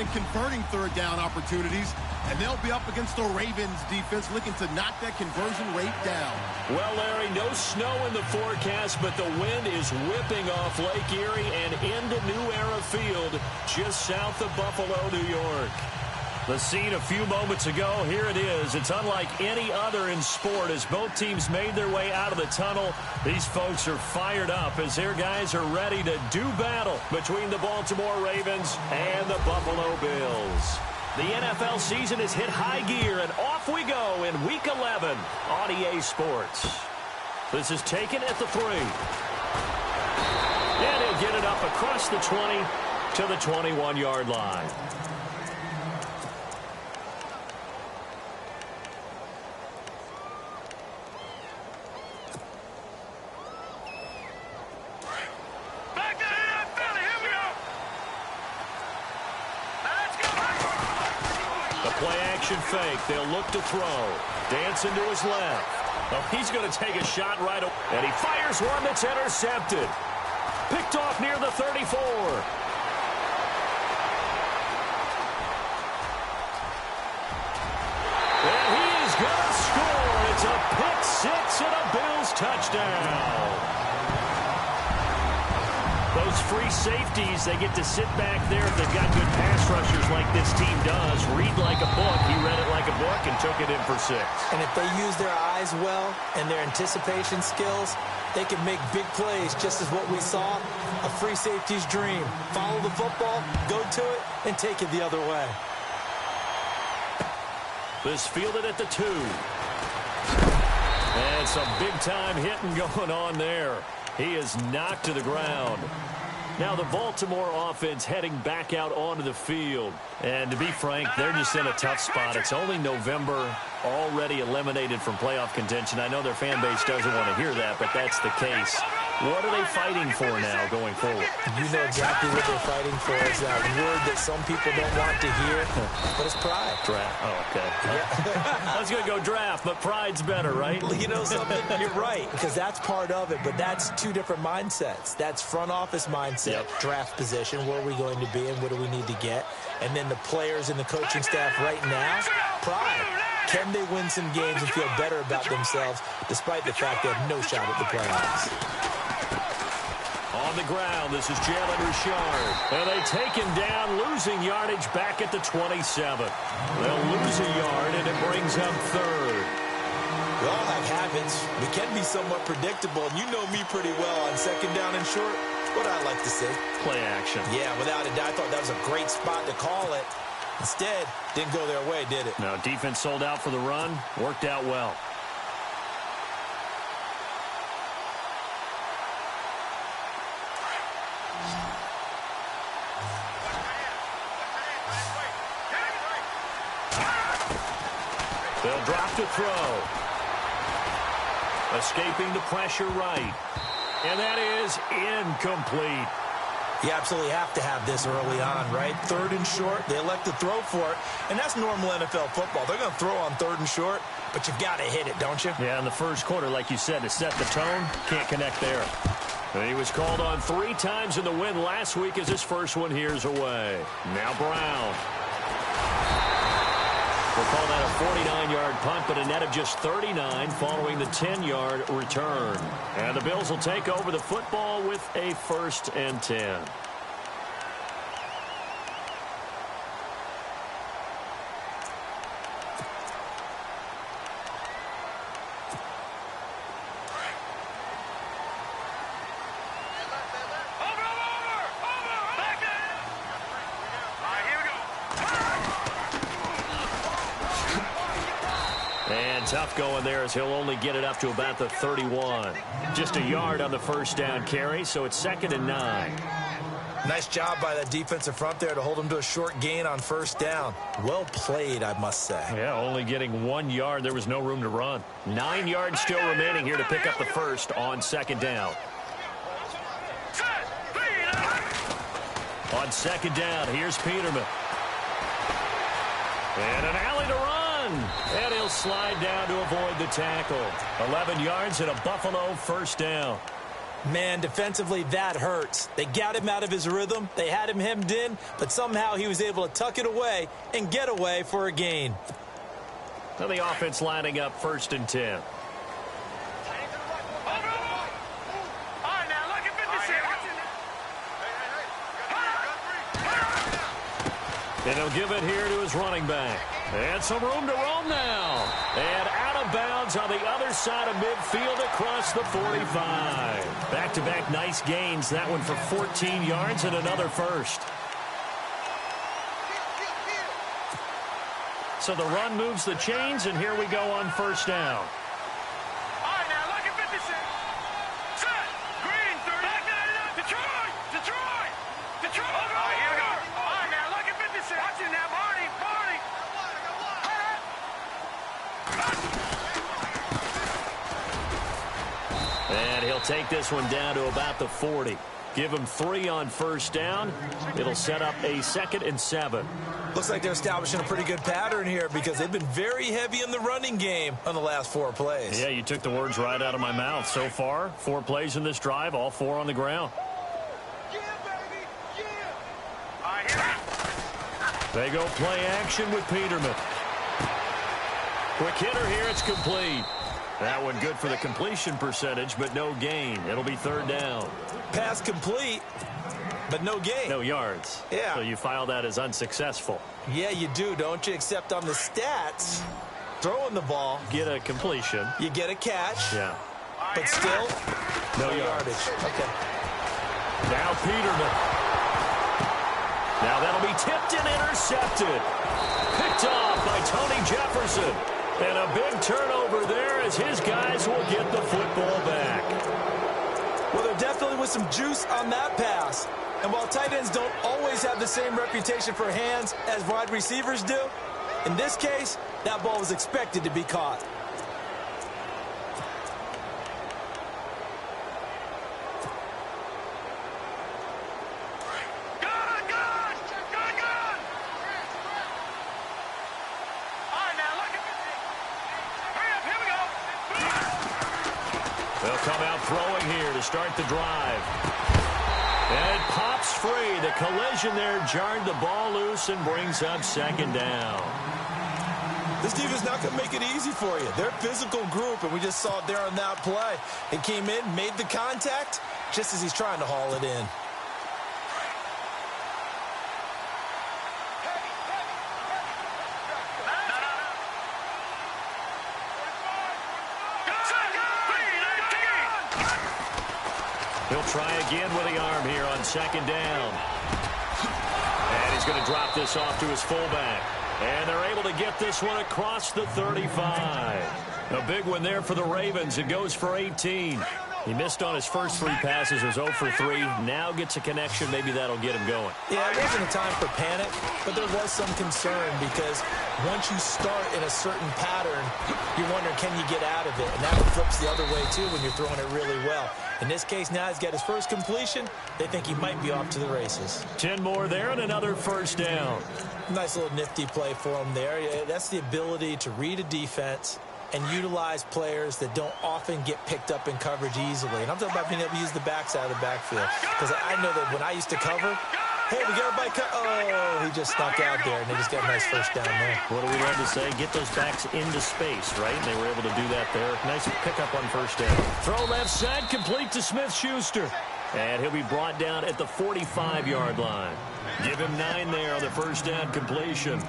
and converting third down opportunities, and they'll be up against the Ravens defense looking to knock that conversion rate down. Well, Larry, no snow in the forecast, but the wind is whipping off Lake Erie and into New Era Field just south of Buffalo, New York. The scene a few moments ago, here it is. It's unlike any other in sport as both teams made their way out of the tunnel. These folks are fired up as their guys are ready to do battle between the Baltimore Ravens and the Buffalo Bills. The NFL season has hit high gear, and off we go in Week 11 on EA Sports. This is taken at the 3. And he'll get it up across the 20 to the 21-yard line. Fake. They'll look to throw. Dancing to his left. Oh, he's going to take a shot right away. And he fires one that's intercepted. Picked off near the 34. And he is going to score. It's a pick six and a Bills touchdown. Those free safeties, they get to sit back there if they've got good pass rushers like this team does. Read like a book. He read it like a book and took it in for 6. And if they use their eyes well and their anticipation skills, they can make big plays, just as what we saw. A free safety's dream. Follow the football, go to it, and take it the other way. This fielded at the 2. And some big-time hitting going on there. He is knocked to the ground. Now the Baltimore offense heading back out onto the field. And to be frank, they're just in a tough spot. It's only November, already eliminated from playoff contention. I know their fan base doesn't want to hear that, but that's the case. What are they fighting for now going forward? You know exactly what they're fighting for. Is that word that some people don't want to hear, but it's pride. Draft. Oh, okay. Yeah. I was going to go draft, but pride's better, right? You know something? You're right, because that's part of it, but that's two different mindsets. That's front office mindset, draft position, where are we going to be and what do we need to get? And then the players and the coaching staff right now, pride. Can they win some games and feel better about themselves despite the fact they have no shot at the playoffs? On the ground, this is Jalen Richard. And they take him down, losing yardage back at the 27. They'll lose a yard, and it brings up 3rd. We all have habits. We can be somewhat predictable, and you know me pretty well on 2nd down and short. What I like to see. Play action. Yeah, without a doubt. I thought that was a great spot to call it. Instead, didn't go their way, did it? No, defense sold out for the run. Worked out well. They'll drop to throw. Escaping the pressure right. And that is incomplete. You absolutely have to have this early on, right? 3rd and short, they elect to throw for it, and that's normal NFL football. They're going to throw on 3rd and short, but you've got to hit it, don't you? Yeah, in the first quarter, like you said, to set the tone, can't connect there. And he was called on 3 times in the win last week as his first one here's away. Now Brown. We'll call that a 49-yard punt, but a net of just 39 following the 10-yard return. And the Bills will take over the football with a 1st and 10. Tough going there as he'll only get it up to about the 31. Just a yard on the first down carry, so it's 2nd and 9. Nice job by that defensive front there to hold him to a short gain on first down. Well played, I must say. Yeah, only getting 1 yard. There was no room to run. 9 yards still remaining here to pick up the first on 2nd down. On 2nd down, here's Peterman. And an alley to run. And he'll slide down to avoid the tackle. 11 yards and a Buffalo first down. Man, defensively, that hurts. They got him out of his rhythm. They had him hemmed in, but somehow he was able to tuck it away and get away for a gain. So the offense lining up 1st and 10. And he'll give it here to his running back. And some room to roam now. And out of bounds on the other side of midfield across the 45. Back-to-back nice gains. That one for 14 yards and another first. So the run moves the chains, and here we go on 1st down. And he'll take this one down to about the 40. Give him 3 on 1st down. It'll set up a 2nd and 7. Looks like they're establishing a pretty good pattern here because they've been very heavy in the running game on the last 4 plays. Yeah, you took the words right out of my mouth. So far, 4 plays in this drive, all 4 on the ground. Yeah, baby. Yeah. They go play action with Peterman. Quick hitter here, it's complete. That one good for the completion percentage, but no gain. It'll be 3rd down. Pass complete, but no gain. No yards. Yeah. So you file that as unsuccessful. Yeah, you do, don't you? Except on the stats, throwing the ball. Get a completion. You get a catch. Yeah. But still, no yardage. Okay. Now Peterman. Now that'll be tipped and intercepted. Picked off by Tony Jefferson. And a big turnover there as his guys will get the football back. Well, there definitely was some juice on that pass. And while tight ends don't always have the same reputation for hands as wide receivers do, in this case, that ball was expected to be caught. They'll come out throwing here to start the drive. And it pops free. The collision there jarred the ball loose and brings up 2nd down. This team is not going to make it easy for you. They're a physical group, and we just saw it there on that play. He came in, made the contact, just as he's trying to haul it in. He'll try again with the arm here on 2nd down. And he's going to drop this off to his fullback. And they're able to get this one across the 35. A big one there for the Ravens. It goes for 18. He missed on his first 3 passes, was 0 for 3. Now gets a connection. Maybe that'll get him going. Yeah, it wasn't a time for panic, but there was some concern because once you start in a certain pattern, you wonder, can you get out of it? And that flips the other way, too, when you're throwing it really well. In this case, now he's got his first completion. They think he might be off to the races. 10 more there and another 1st down. Nice little nifty play for him there. Yeah, that's the ability to read a defense and utilize players that don't often get picked up in coverage easily. And I'm talking about being able to use the backs out of the backfield. Because I know that when I used to cover, hey, we got everybody oh, he just snuck out there, and they just got a nice 1st down there. What do we love to say? Get those backs into space, right? And they were able to do that there. Nice pickup on 1st down. Throw left side, complete to Smith-Schuster. And he'll be brought down at the 45-yard line. Give him 9 there on the 1st down completion.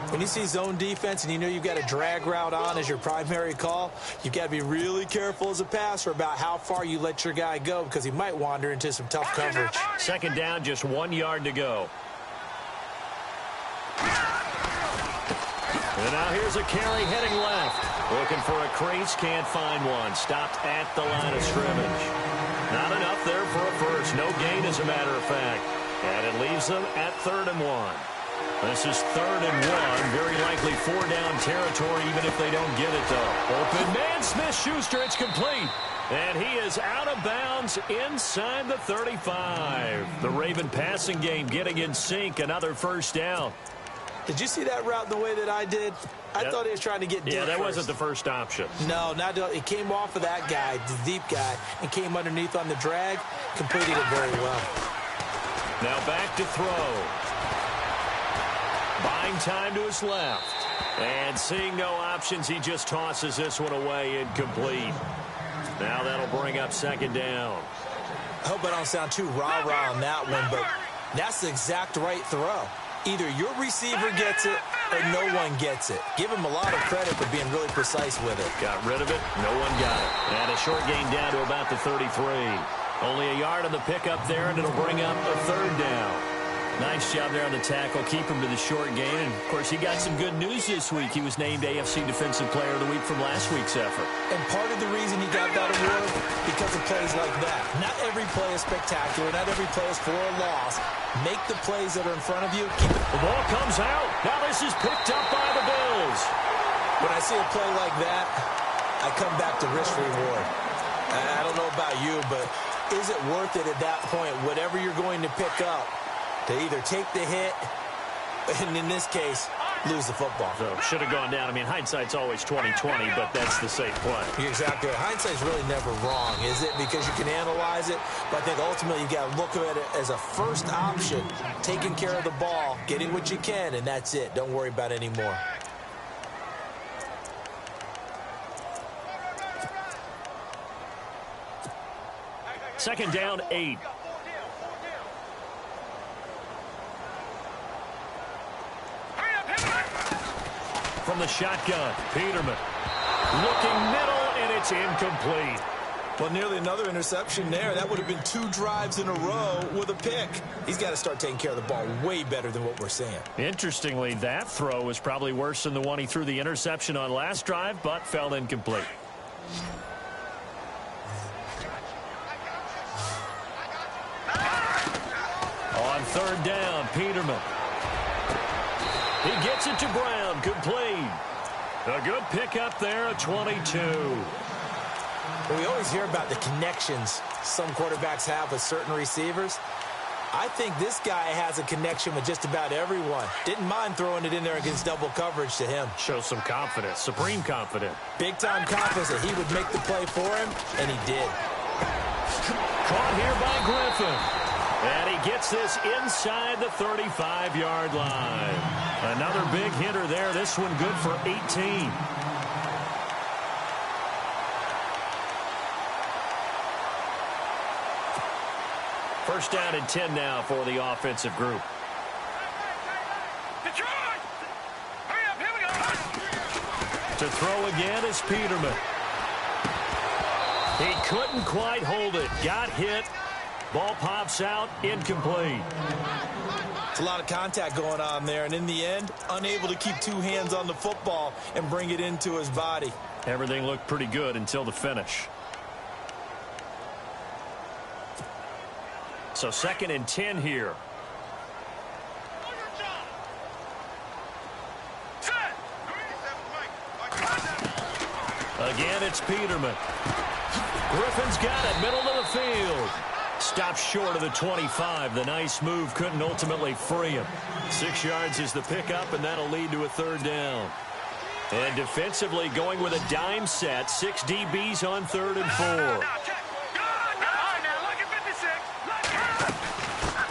When you see zone defense and you know you've got a drag route on as your primary call, you've got to be really careful as a passer about how far you let your guy go because he might wander into some tough coverage. 2nd down, just 1 yard to go. And now here's a carry heading left. Looking for a crease, can't find one. Stopped at the line of scrimmage. Not enough there for a first. No gain, as a matter of fact. And it leaves them at 3rd and 1. This is 3rd and 1. Very likely 4-down territory, even if they don't get it, though. Open man, Smith-Schuster. It's complete. And he is out of bounds inside the 35. The Raven passing game getting in sync. Another 1st down. Did you see that route the way that I did? I thought he was trying to get deep. Yeah, that first. wasn't the first option. No, it came off of that guy, the deep guy, and came underneath on the drag. Completed it very well. Now back to throw. Buying time to his left. And seeing no options, he just tosses this one away incomplete. Now that'll bring up second down. I hope I don't sound too rah-rah on that one, but that's the exact right throw. Either your receiver gets it or no one gets it. Give him a lot of credit for being really precise with it. Got rid of it. No one got it. And a short gain down to about the 33. Only a yard on the pickup there, and it'll bring up a third down. Nice job there on the tackle. Keep him to the short gain. And, of course, he got some good news this week. He was named AFC Defensive Player of the Week from last week's effort. And part of the reason he got that award, because of plays like that. Not every play is spectacular. Not every play is for a loss. Make the plays that are in front of you. Keep it. The ball comes out. Now this is picked up by the Bills. When I see a play like that, I come back to risk reward. I don't know about you, but is it worth it at that point, whatever you're going to pick up, to either take the hit, and in this case, lose the football? So should have gone down. I mean, hindsight's always 20/20, but that's the safe play. You're exactly right. Hindsight's really never wrong, is it? Because you can analyze it, but I think ultimately you got to look at it as a first option, taking care of the ball, getting what you can, and that's it. Don't worry about any more. Second down, 8. From the shotgun, Peterman. Looking middle, and it's incomplete. Well, nearly another interception there. That would have been 2 drives in a row with a pick. He's got to start taking care of the ball way better than what we're seeing. Interestingly, that throw was probably worse than the one he threw the interception on last drive, but fell incomplete. On third down, Peterman. He gets it to Brown, complete. A good pickup there, a 22. We always hear about the connections some quarterbacks have with certain receivers. I think this guy has a connection with just about everyone. Didn't mind throwing it in there against double coverage to him. Shows some confidence, supreme confidence. Big-time confidence that he would make the play for him, and he did. Caught here by Griffin. And he gets this inside the 35-yard line. Another big hitter there. This one good for 18. First down and 10 now for the offensive group. Detroit! Hurry up, here we go! To throw again is Peterman. He couldn't quite hold it. Got hit. Ball pops out, incomplete. It's a lot of contact going on there, and in the end, unable to keep 2 hands on the football and bring it into his body. Everything looked pretty good until the finish. So second and 10 here. Again, it's Peterman. Griffin's got it, middle of the field. Stopped short of the 25. The nice move couldn't ultimately free him. 6 yards is the pickup, and that'll lead to a third down. And defensively going with a dime set. 6 DBs on 3rd and 4.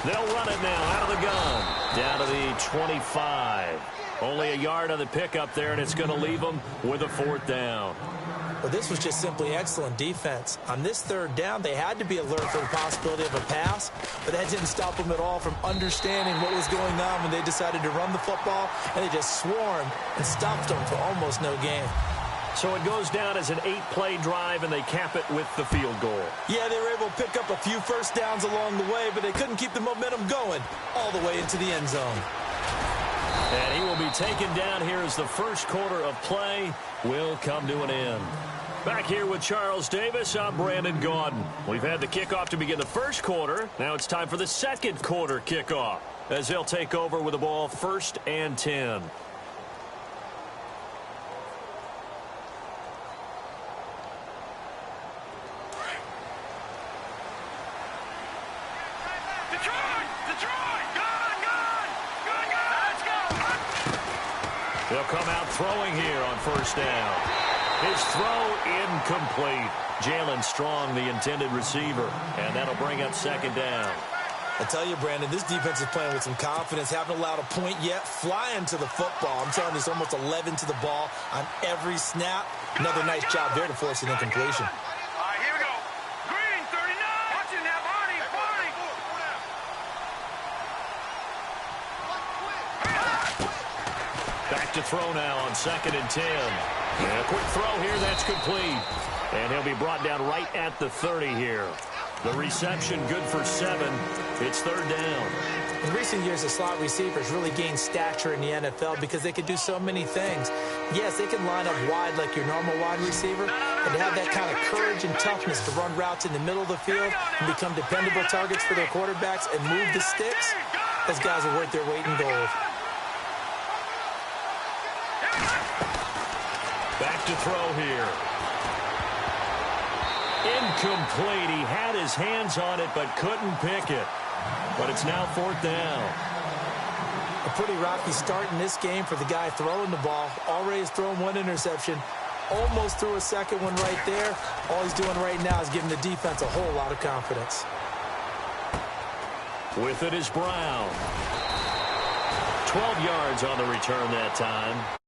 They'll run it now out of the gun. Down to the 25. Only a yard on the pickup there, and it's going to leave them with a 4th down. Well, this was just simply excellent defense. On this 3rd down, they had to be alert for the possibility of a pass, but that didn't stop them at all from understanding what was going on when they decided to run the football, and they just swarmed and stopped them for almost no gain. So it goes down as an 8-play drive, and they cap it with the field goal. Yeah, they were able to pick up a few first downs along the way, but they couldn't keep the momentum going all the way into the end zone. And he will be taken down here as the first quarter of play will come to an end. Back here with Charles Davis, I'm Brandon Gaudin. We've had the kickoff to begin the first quarter. Now it's time for the second quarter kickoff as they'll take over with the ball 1st and 10. Detroit! Detroit! Good! Good! Good! Let's go! They'll come out throwing here on first down. His throw incomplete. Jalen Strong, the intended receiver, and that'll bring up second down. I tell you, Brandon, this defense is playing with some confidence. Haven't allowed a point yet. Flying to the football. I'm telling you, it's almost 11 to the ball on every snap. Another nice job there to force an incompletion. All right, here we go. Green, 39. Watch it now, Barney. Back to throw now on 2nd and 10. And a quick throw here, that's complete. And he'll be brought down right at the 30 here. The reception good for 7. It's 3rd down. In recent years, the slot receivers really gained stature in the NFL because they could do so many things. Yes, they can line up wide like your normal wide receiver, and to have that kind of courage and toughness to run routes in the middle of the field and become dependable targets for their quarterbacks and move the sticks, those guys are worth their weight in gold. Back to throw here. Incomplete. He had his hands on it but couldn't pick it. But it's now 4th down. A pretty rocky start in this game for the guy throwing the ball. Already has thrown 1 interception. Almost threw a second one right there. All he's doing right now is giving the defense a whole lot of confidence. With it is Brown. 12 yards on the return that time.